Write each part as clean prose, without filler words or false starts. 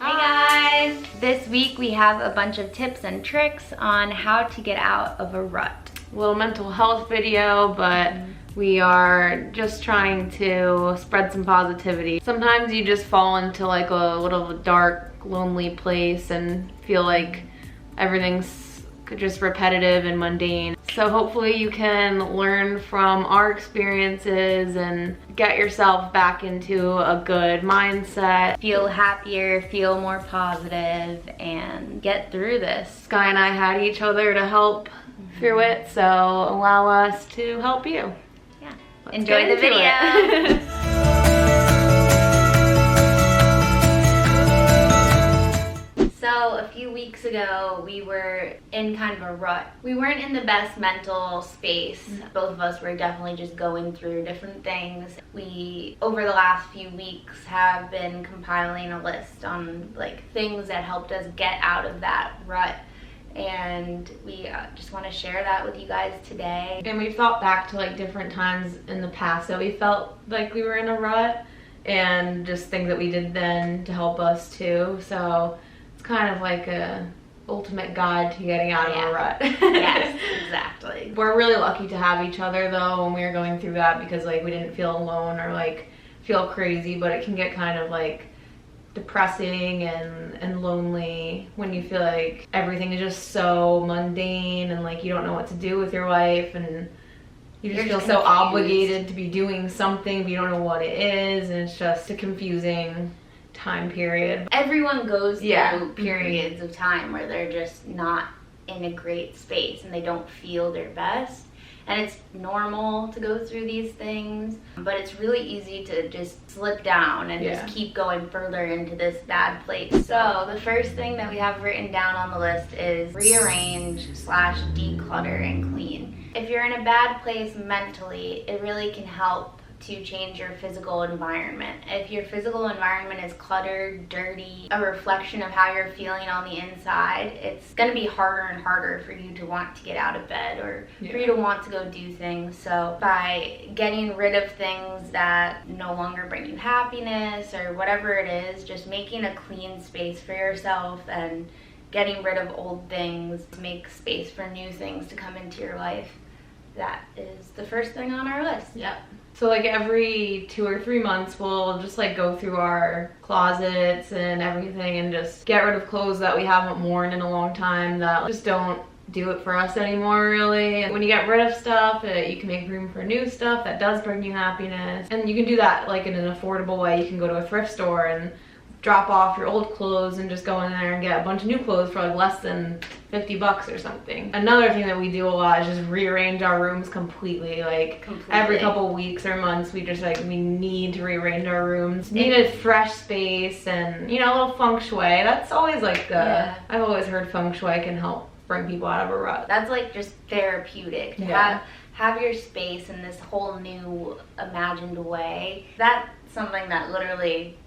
Hey guys! This week we have a bunch of tips and tricks on how to get out of a rut. A little mental health video, but we are just trying to spread some positivity. Sometimes you just fall into like a little dark, lonely place and feel like everything's just repetitive and mundane. So hopefully you can learn from our experiences and get yourself back into a good mindset. Feel happier, feel more positive, and get through this. Skye and I had each other to help through it, so allow us to help you. Yeah. Let's Enjoy the get into video. it. So a few weeks ago, we were in kind of a rut. We weren't in the best mental space. Both of us were definitely just going through different things. We, over the last few weeks, have been compiling a list on like things that helped us get out of that rut. And we just want to share that with you guys today. And we've thought back to like different times in the past that we felt like we were in a rut, and just things that we did then to help us too. So it's kind of like a ultimate guide to getting out of a rut. Yes, exactly. We're really lucky to have each other though when we were going through that, because like we didn't feel alone or like feel crazy, but it can get kind of like depressing and lonely when you feel like everything is just so mundane and like you don't know what to do with your life, and you just feel so obligated to be doing something but you don't know what it is, and it's just a confusing time period. Everyone goes through periods of time where they're just not in a great space and they don't feel their best, and it's normal to go through these things, but it's really easy to just slip down and just keep going further into this bad place. So the first thing that we have written down on the list is rearrange / declutter and clean. If you're in a bad place mentally, it really can help to change your physical environment. If your physical environment is cluttered, dirty, a reflection of how you're feeling on the inside, it's gonna be harder and harder for you to want to get out of bed or for you to want to go do things. So by getting rid of things that no longer bring you happiness or whatever it is, just making a clean space for yourself and getting rid of old things, make space for new things to come into your life. That is the first thing on our list. Yep. So like every 2 or 3 months we'll just like go through our closets and everything and just get rid of clothes that we haven't worn in a long time that just don't do it for us anymore really. And when you get rid of stuff, you can make room for new stuff that does bring you happiness. And you can do that like in an affordable way. You can go to a thrift store and drop off your old clothes and just go in there and get a bunch of new clothes for like less than $50 or something. Another thing that we do a lot is just rearrange our rooms completely. Like every couple weeks or months we just like, we need to rearrange our rooms. Need a fresh space and, you know, a little feng shui. That's always like I've always heard feng shui can help bring people out of a rut. That's like just therapeutic to have your space in this whole new imagined way. That's something that literally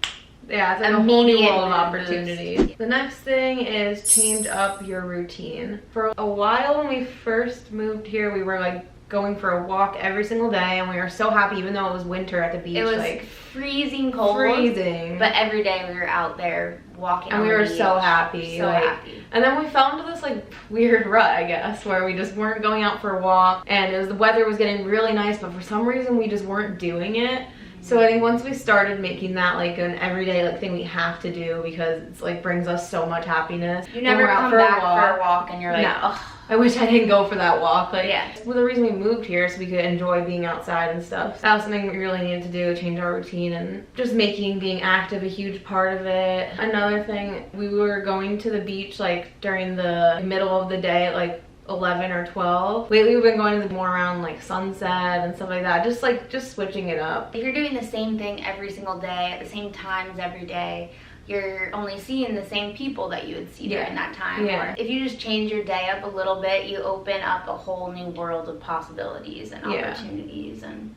it's like a whole new world of opportunities. The next thing is change up your routine. For a while when we first moved here, we were like going for a walk every single day, and we were so happy even though it was winter at the beach. It was like freezing cold. But every day we were out there walking and we were so happy. And then we fell into this like weird rut, I guess, where we just weren't going out for a walk, and the weather was getting really nice, but for some reason we just weren't doing it. So I think once we started making that like an everyday like thing we have to do because it's like brings us so much happiness. You never come back for a walk and you're like, oh, I wish I didn't go for that walk. Like, well, the reason we moved here so we could enjoy being outside and stuff. So that was something we really needed to do, change our routine, and just making being active a huge part of it. Another thing, we were going to the beach like during the middle of the day at like 11 or 12. Lately we've been going to more around like sunset and stuff like that, just switching it up. If you're doing the same thing every single day at the same times every day, you're only seeing the same people that you would see during that time. Or if you just change your day up a little bit, you open up a whole new world of possibilities and opportunities and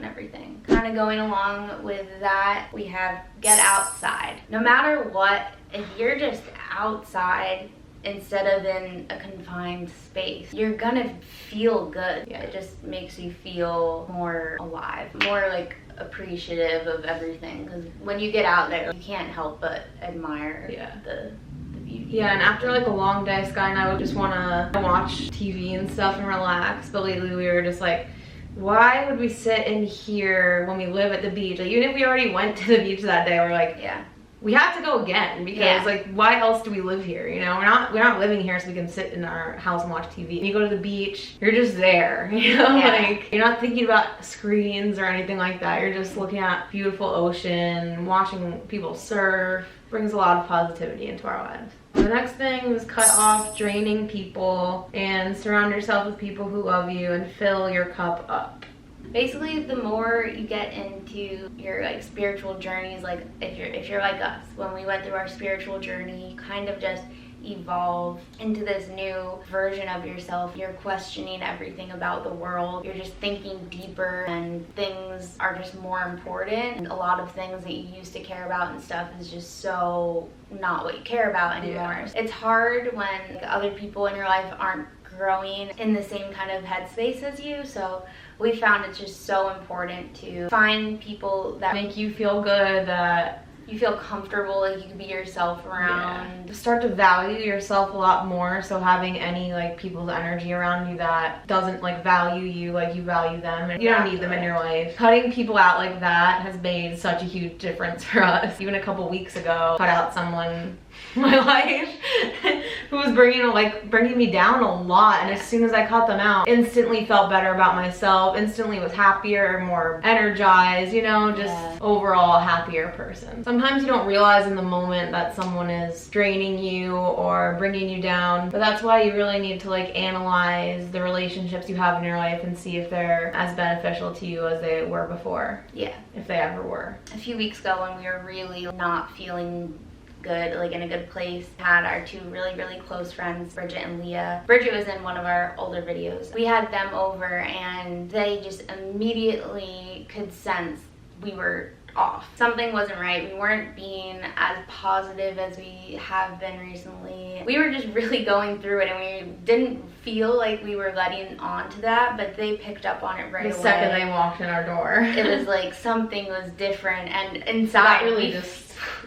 everything. Kind of going along with that, we have get outside. No matter what, if you're just outside instead of in a confined space, you're gonna feel good. It just makes you feel more alive, more like appreciative of everything, because when you get out there, you can't help but admire the beauty. Yeah, and after like a long day, Skye and I would just want to watch TV and stuff and relax, but lately we were just like, why would we sit in here when we live at the beach? Like, even if we already went to the beach that day, we're like, we have to go again, because like, why else do we live here? You know, we're not living here so we can sit in our house and watch TV. When you go to the beach, you're just there, you know, like you're not thinking about screens or anything like that. You're just looking at beautiful ocean, watching people surf. Brings a lot of positivity into our lives. The next thing was cut off draining people and surround yourself with people who love you and fill your cup up. Basically, the more you get into your like spiritual journeys, like if you're like us, when we went through our spiritual journey, you kind of just evolve into this new version of yourself. You're questioning everything about the world. You're just thinking deeper, and things are just more important. And a lot of things that you used to care about and stuff is just so not what you care about anymore. It's hard when other people in your life aren't growing in the same kind of headspace as you, so we found it's just so important to find people that make you feel good, that you feel comfortable, like you can be yourself around. Start to value yourself a lot more, so having any like people's energy around you that doesn't like value you like you value them, and you don't need them in your life. Cutting people out like that has made such a huge difference for us. Even a couple weeks ago, cut out someone in my life who was bringing me down a lot, and as soon as I cut them out, instantly felt better about myself, instantly was happier, more energized, you know, just overall a happier person. Sometimes you don't realize in the moment that someone is draining you or bringing you down, but that's why you really need to like analyze the relationships you have in your life and see if they're as beneficial to you as they were before. Yeah. If they ever were. A few weeks ago, when we were really not feeling good, like in a good place, had our two really close friends, Bridget and Leah. Bridget was in one of our older videos. We had them over, and they just immediately could sense we were off. Something wasn't right. We weren't being as positive as we have been recently. We were just really going through it, and we didn't feel like we were letting on to that, but they picked up on it right away. The second they walked in our door. It was like something was different, and inside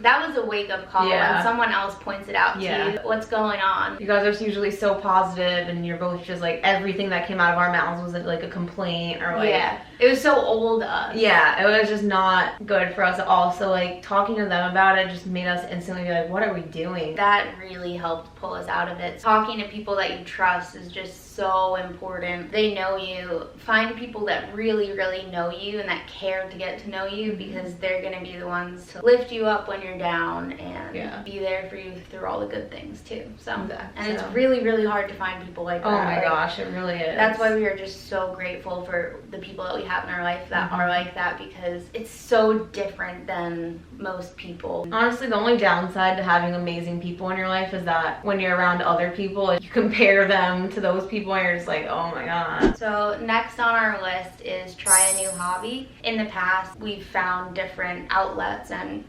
that was a wake-up call when someone else points it out to you. What's going on? You guys are usually so positive, and you're both just like, everything that came out of our mouths was like a complaint or like... Yeah, it was so old to us. Yeah, it was just not good for us at all. So like, talking to them about it just made us instantly be like, what are we doing? That really helped pull us out of it. Talking to people that you trust is just so important. They know you. Find people that really know you and that care to get to know you, because they're gonna be the ones to lift you up when you're down and be there for you through all the good things too. So and it's really hard to find people like that. Oh my gosh, it really is. That's why we are just so grateful for the people that we have in our life that are like that, because it's so different than most people. Honestly, the only downside to having amazing people in your life is that when you're around other people, you compare them to those people and you're just like, oh my god. So next on our list is try a new hobby. In the past, we've found different outlets and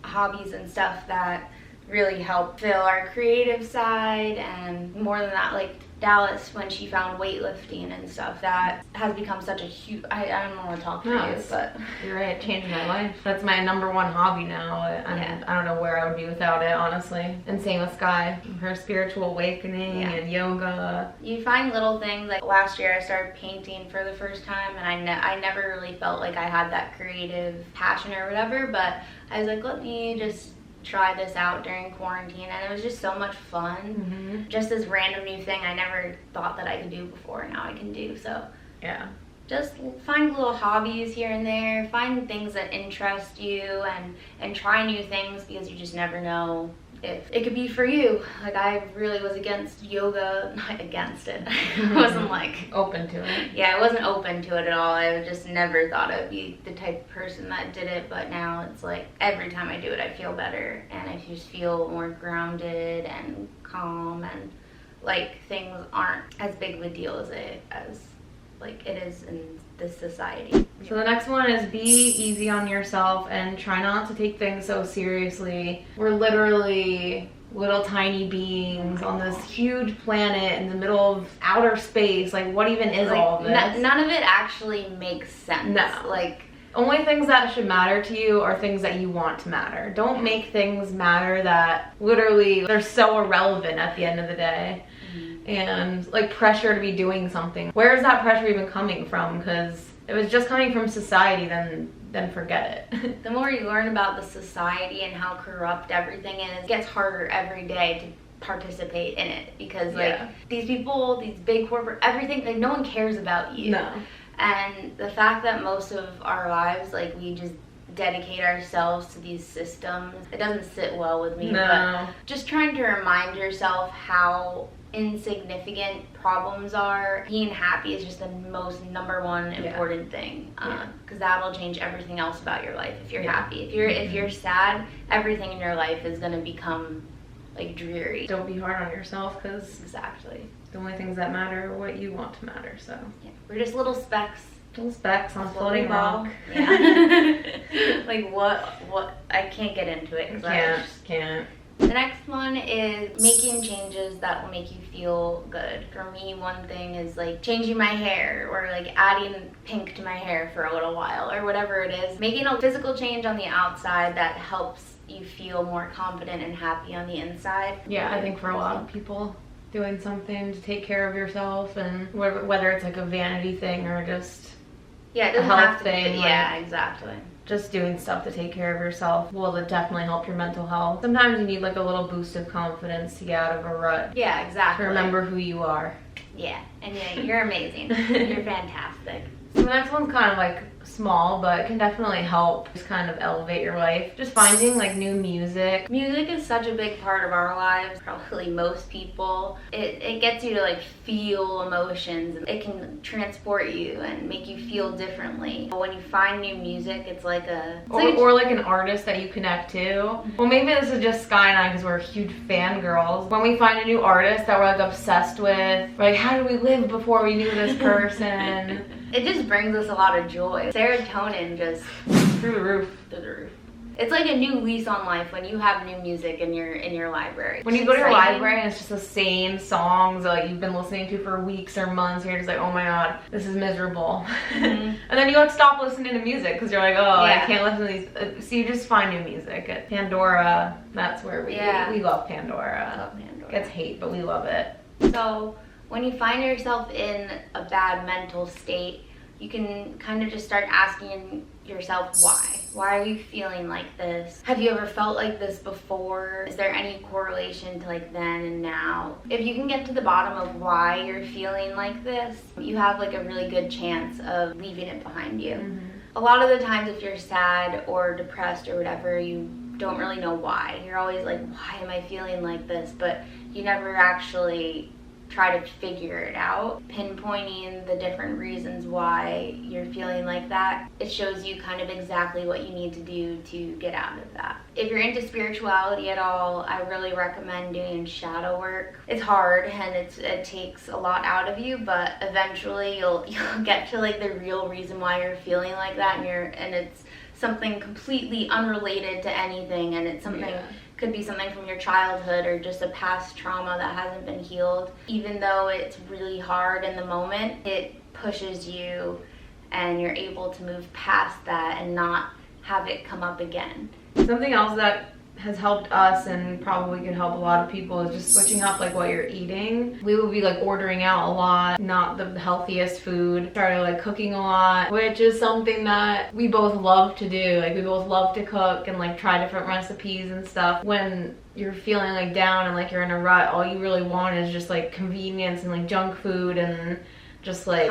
hobbies and stuff that really help fill our creative side, and more than that, like Dallas, when she found weightlifting and stuff, that has become such a huge... I don't want to talk to you, but... You're right, it changed my life. That's my #1 hobby now. I don't know where I would be without it, honestly. And same with Skye. Her spiritual awakening and yoga. You find little things, like last year I started painting for the first time, and I never really felt like I had that creative passion or whatever, but I was like, let me just try this out during quarantine, and it was just so much fun. Just this random new thing I never thought that I could do before, now I can do. So just find little hobbies here and there, find things that interest you, and try new things, because you just never know if it could be for you. Like, I really was against yoga, not against it. I wasn't like open to it. Yeah, I wasn't open to it at all. I just never thought I'd be the type of person that did it, but now it's like every time I do it, I feel better, and I just feel more grounded and calm, and like things aren't as big of a deal as it is in this society. So the next one is be easy on yourself and try not to take things so seriously. We're literally little tiny beings on this huge planet in the middle of outer space. Like, what even is all of this? None of it actually makes sense. No. Like, Only things that should matter to you are things that you want to matter. Don't make things matter that literally they're so irrelevant at the end of the day. And like pressure to be doing something. Where is that pressure even coming from? Because if it's just coming from society, then forget it. The more you learn about the society and how corrupt everything is, it gets harder every day to participate in it, because like these people, these big corporate, everything, like no one cares about you. No. And the fact that most of our lives, like we just dedicate ourselves to these systems, it doesn't sit well with me. No. But just trying to remind yourself how insignificant problems are. Being happy is just the most number one important thing, because that'll change everything else about your life. If you're happy, if you're sad, everything in your life is going to become like dreary. Don't be hard on yourself, because exactly the only things that matter are what you want to matter. So we're just little specks. Little specks on a floating rock. Yeah. Like what? I can't get into it. Can't. The next one is making changes that will make you feel good. For me, one thing is like changing my hair, or like adding pink to my hair for a little while, or whatever it is. Making a physical change on the outside that helps you feel more confident and happy on the inside. Yeah, I think for a lot of people, doing something to take care of yourself, and whether it's like a vanity thing or just it doesn't a health have to thing. Be, yeah, exactly. Just doing stuff to take care of yourself will definitely help your mental health. Sometimes you need like a little boost of confidence to get out of a rut. Yeah, exactly. To remember who you are. Yeah, and you're amazing. You're fantastic. So the next one's kind of like small, but it can definitely help just kind of elevate your life. Just finding like new music. Music is such a big part of our lives, probably most people. It gets you to like feel emotions. It can transport you and make you feel differently. When you find new music, it's like or like an artist that you connect to. Well, maybe this is just Skye and I, because we're huge fangirls. When we find a new artist that we're like obsessed with, we're like, how did we live before we knew this person? It just brings us a lot of joy. Serotonin just through the roof. It's like a new lease on life when you have new music in your library. When you go to your library and it's just the same songs that like you've been listening to for weeks or months, you're just like, oh my god, this is miserable. And then you like stop listening to music because you're like, oh, I can't listen to these. So you just find new music. At Pandora, that's where we love Pandora. I love Pandora. Gets hate, but we love it. So when you find yourself in a bad mental state, you can kind of just start asking yourself why. Why are you feeling like this? Have you ever felt like this before? Is there any correlation to like then and now? If you can get to the bottom of why you're feeling like this, you have like a really good chance of leaving it behind you. A lot of the times if you're sad or depressed or whatever, you don't really know why. You're always like, why am I feeling like this? But you never actually try to figure it out. Pinpointing the different reasons why you're feeling like that, it shows you kind of exactly what you need to do to get out of that. If you're into spirituality at all, I really recommend doing shadow work. It's hard and it takes a lot out of you, but eventually you'll get to like the real reason why you're feeling like that, and it's something completely unrelated to anything, and it's something could be something from your childhood or just a past trauma that hasn't been healed. Even though it's really hard in the moment, it pushes you and you're able to move past that and not have it come up again. Something else that has helped us and probably could help a lot of people is just switching up like what you're eating. We will be like ordering out a lot, not the healthiest food. Started like cooking a lot, which is something that we both love to do. Like we both love to cook and like try different recipes and stuff. When you're feeling like down and like you're in a rut, all you really want is just like convenience and like junk food and just like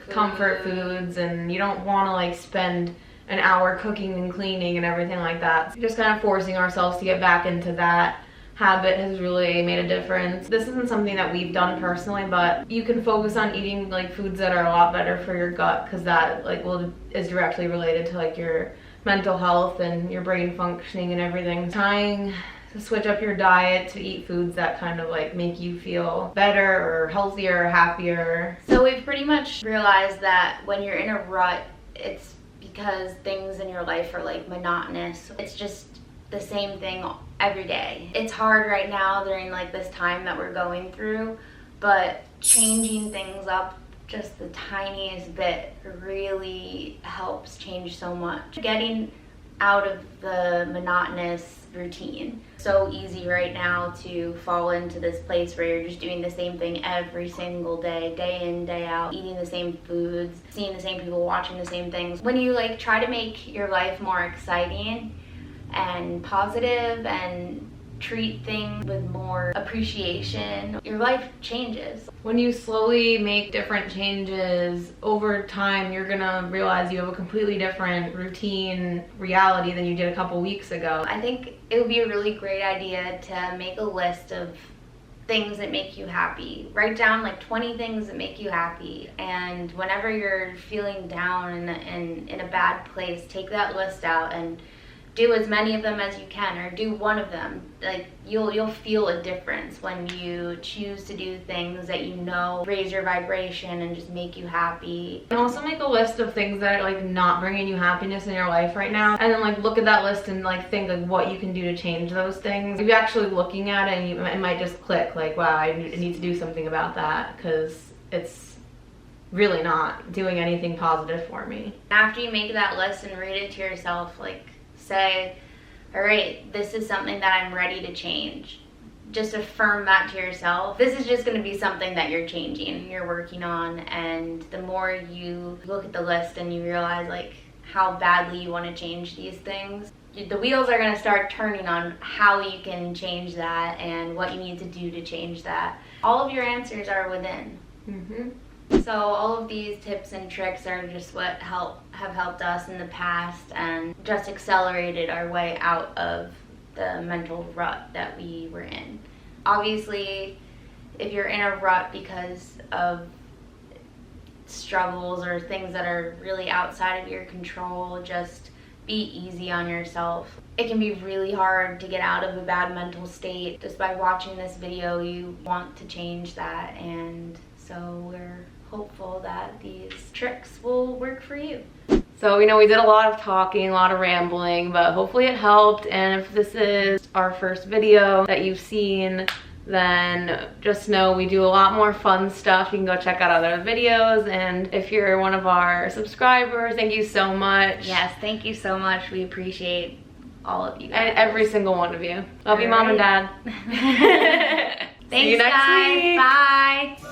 comfort foods, and you don't want to like spend an hour cooking and cleaning and everything like that. So just kind of forcing ourselves to get back into that habit has really made a difference. This isn't something that we've done personally, but you can focus on eating like foods that are a lot better for your gut, because that like is directly related to like your mental health and your brain functioning and everything. Trying to switch up your diet to eat foods that kind of like make you feel better or healthier or happier. So we've pretty much realized that when you're in a rut, it's because things in your life are like monotonous. It's just the same thing every day. It's hard right now during like this time that we're going through, but changing things up just the tiniest bit really helps change so much. Getting out of the monotonous routine. So easy right now to fall into this place where you're just doing the same thing every single day, day in, day out, eating the same foods, seeing the same people, watching the same things. When you like try to make your life more exciting and positive and treat things with more appreciation, your life changes. When you slowly make different changes over time, you're gonna realize you have a completely different routine reality than you did a couple weeks ago. I think it would be a really great idea to make a list of things that make you happy. Write down like 20 things that make you happy, and whenever you're feeling down and in a bad place, take that list out and do as many of them as you can, or do one of them. Like you'll feel a difference when you choose to do things that you know raise your vibration and just make you happy. And also make a list of things that are like not bringing you happiness in your life right now, and then like look at that list and like think like what you can do to change those things. If you're actually looking at it, and it might just click like, wow, I need to do something about that, because it's really not doing anything positive for me. After you make that list and read it to yourself, like say, all right, this is something that I'm ready to change. Just affirm that to yourself. This is just going to be something that you're changing, you're working on, and the more you look at the list and you realize like how badly you want to change these things, the wheels are going to start turning on how you can change that and what you need to do to change that. All of your answers are within. So all of these tips and tricks are just what have helped us in the past and just accelerated our way out of the mental rut that we were in. Obviously, if you're in a rut because of struggles or things that are really outside of your control, just be easy on yourself. It can be really hard to get out of a bad mental state. Just by watching this video, you want to change that, and so we're hopeful that these tricks will work for you. So, we did a lot of talking, a lot of rambling, but hopefully it helped. And if this is our first video that you've seen, then just know we do a lot more fun stuff. You can go check out other videos. And if you're one of our subscribers, thank you so much. Yes, thank you so much. We appreciate all of you guys. And every single one of you. Love you, Mom and Dad. Thanks, See you next guys. week. Bye.